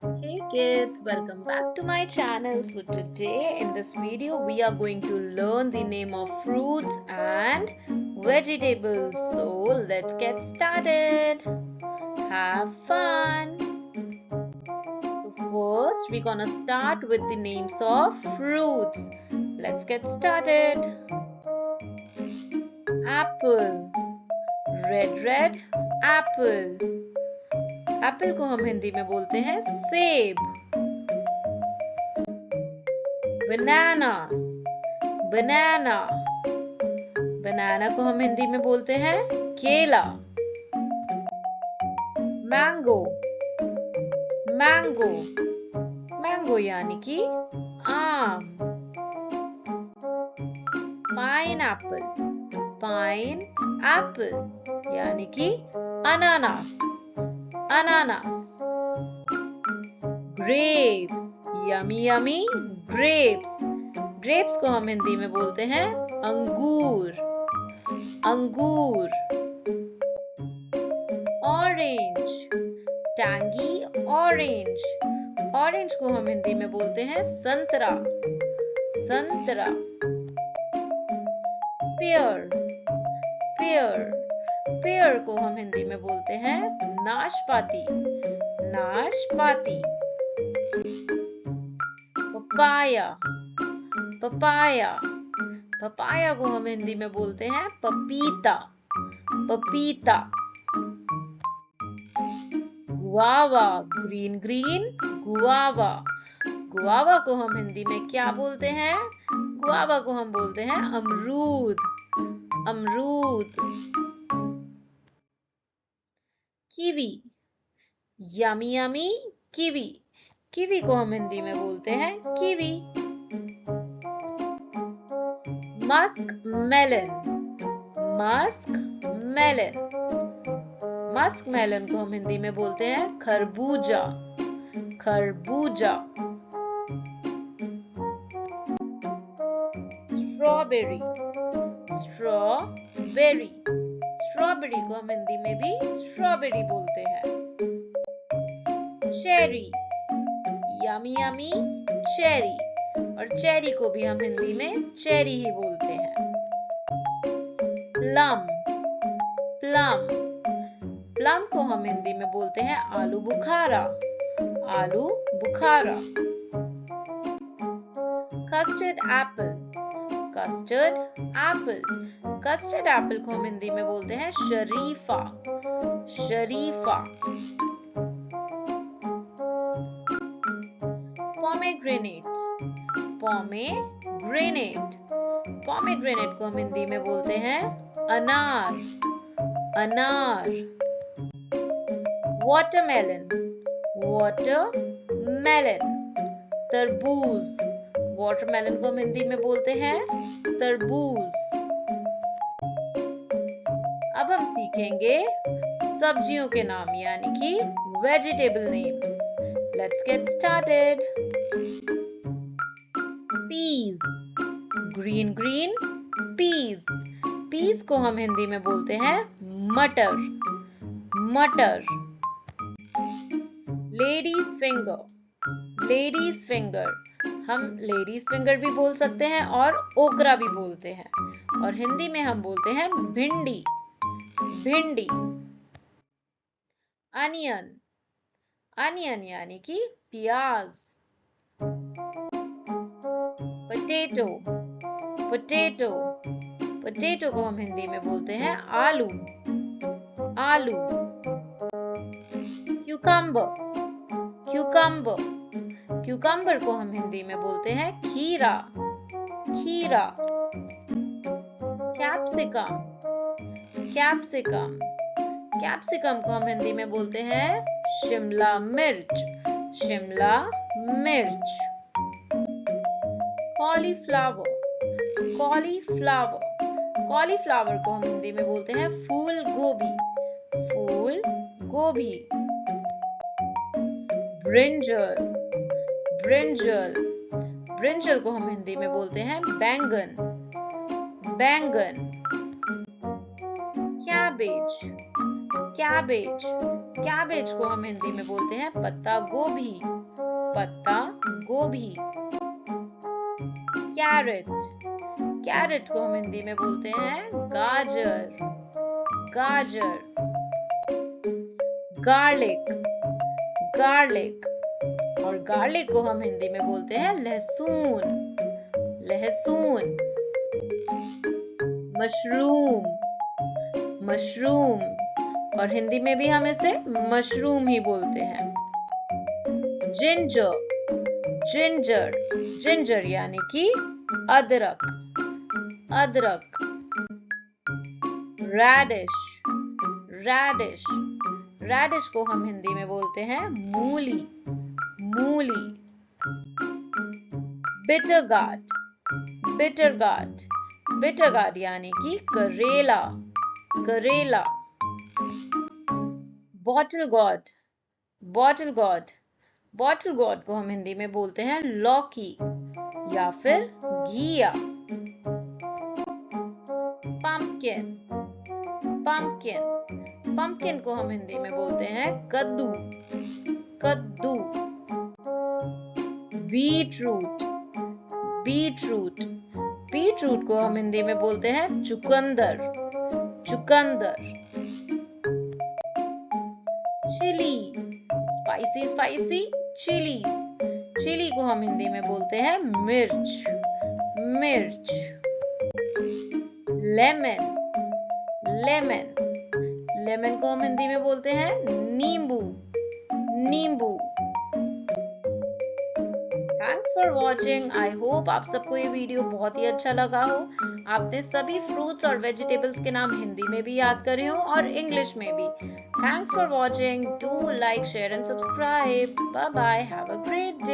Hey kids, welcome back to my channel. So today in this video we are going to learn the name of fruits and vegetables. So let's get started. Have fun. So first we're gonna start with the names of fruits. Let's get started. Apple. Red apple. Apple को हम हिंदी में बोलते हैं सेब. बनाना. बनाना को हम हिंदी में बोलते हैं केला. मैंगो. मैंगो यानी कि आम. पाइन एप्पल यानी कि अनानास. ग्रेप्स. यमी ग्रेप्स को हम हिंदी में बोलते हैं अंगूर. ऑरेंज. टैंगी ऑरेंज को हम हिंदी में बोलते हैं संतरा. पेयर को हम हिंदी में बोलते हैं नाशपाती. पपाया को हम हिंदी में बोलते हैं पपीता. गुआवा. ग्रीन गुआवा को हम हिंदी में क्या बोलते हैं? गुआवा को हम बोलते हैं अमरूद. कीवी. यमी कीवी को हम हिंदी में बोलते हैं कीवी. मस्क मेलन को हम हिंदी में बोलते हैं खरबूजा. स्ट्रॉबेरी को हम हिंदी में भी स्ट्रॉबेरी बोलते हैं. चेरी. Yummy cherry. और चेरी को भी हम हिंदी में चेरी ही बोलते हैं. प्लम को हम हिंदी में बोलते हैं आलू बुखारा. कस्टर्ड एप्पल को हम हिंदी में बोलते हैं शरीफा. पोमेग्रेनेट को हम हिंदी में बोलते हैं अनार. वाटरमेलन. तरबूज. वाटरमेलन को हम हिंदी में बोलते हैं तरबूज. अब हम सीखेंगे सब्जियों के नाम यानी कि vegetable names. Let's get started. Peas. Green peas को हम हिंदी में बोलते हैं मटर. Ladies finger. हम लेडीज फिंगर भी बोल सकते हैं और ओकरा भी बोलते हैं. और हिंदी में हम बोलते हैं भिंडी. अनियन यानी कि प्याज. पोटैटो को हम हिंदी में बोलते हैं आलू. क्यूकम्बर को हम हिंदी में बोलते हैं खीरा. कैप्सिकम को हम हिंदी में बोलते हैं शिमला मिर्च. कॉलीफ्लावर को हम हिंदी में बोलते हैं फूल गोभी. ब्रिंजल को हम हिंदी में बोलते हैं बैंगन. कैबेज कैबेज को हम हिंदी में बोलते हैं पत्ता गोभी, पत्ता गोभी। कैरेट, कैरेट को हम हिंदी में बोलते हैं गाजर, गाजर। गार्लिक, गार्लिक, और गार्लिक को हम हिंदी में बोलते हैं लहसून, लहसून। मशरूम, मशरूम, और हिंदी में भी हम इसे मशरूम ही बोलते हैं। जिंजर, जिंजर, जिंजर यानी कि अदरक, अदरक। रैडिश, रैडिश, रैडिश को हम हिंदी में बोलते हैं मूली, मूली। Bitter gourd, bitter gourd, bitter gourd यानी कि करेला, करेला। Bottle gourd, bottle gourd, bottle gourd को हम हिंदी में बोलते हैं लौकी या फिर घिया। पंपकिन, पंपकिन, पंपकिन को हम हिंदी में बोलते हैं कद्दू, कद्दू। बीटरूट, बीटरूट, बीटरूट को हम हिंदी में बोलते हैं चुकंदर, चुकंदर। Chilli, spicy spicy chillies, chilli को हम हिंदी में बोलते हैं मिर्च, मिर्च। लेमन, लेमन, लेमन को हम हिंदी में बोलते हैं नींबू, नींबू। Thanks for watching. I hope आप सबको ये वीडियो बहुत ही अच्छा लगा हो। आपने सभी फ्रूट्स और वेजिटेबल्स के नाम हिंदी में भी याद करे हो और इंग्लिश में भी। Thanks for watching. Do like, share and subscribe. Bye bye. Have a great day.